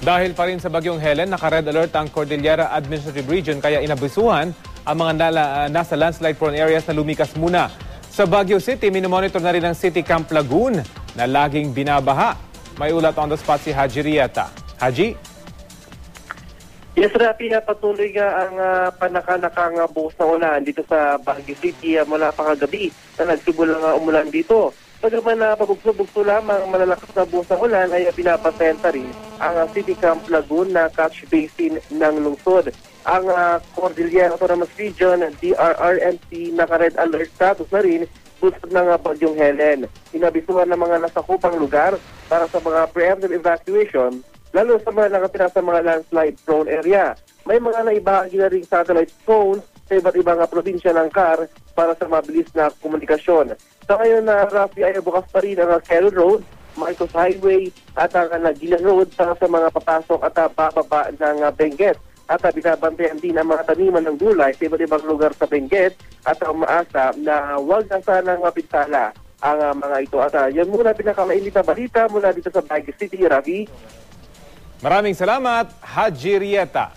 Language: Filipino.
Dahil pa rin sa bagyong Helen, naka-red alert ang Cordillera Administrative Region kaya inabisuhan ang mga nasa landslide-prone areas na lumikas muna. Sa Baguio City, minomonitor na rin ang City Camp Lagoon na laging binabaha. May ulat on the spot si Haji Rieta. Haji? Yes, Rafi, patuloy nga ang panakanakang buhos na ulan dito sa Baguio City mula pa kagabi na nagsimulang umulan dito. Pagkaman na pabugso-bugso lamang malalakas na buhos ng ulan ay pinapasenta rin ang City Camp Lagoon na catch basin ng lungsod. Ang Cordillera Autonomous Region, DRRMC, naka-red alert status na rin bunsod ng bagyong Helen. Inabisuhan ng mga nasakupang lugar para sa mga preemptive evacuation, lalo sa mga nakatira sa mga landslide-prone area. May mga naibahagi na ring satellite phones sa iba't ibang probinsya ng CAR para sa mabilis na komunikasyon. Sa ngayon na Rafi ay bukas pa rin ang Quezon Road, Marcos Highway at ang Nagilan Road para sa mga papasok at bababa ng Benguet. At binabantayan din ang mga taniman ng gulay sa iba't ibang lugar sa Benguet at umaasa na huwag na sanang mapinsala ang mga ito. At yan muna pinakamainit na balita mula dito sa Baguio City, Rafi. Maraming salamat, Haji Rieta.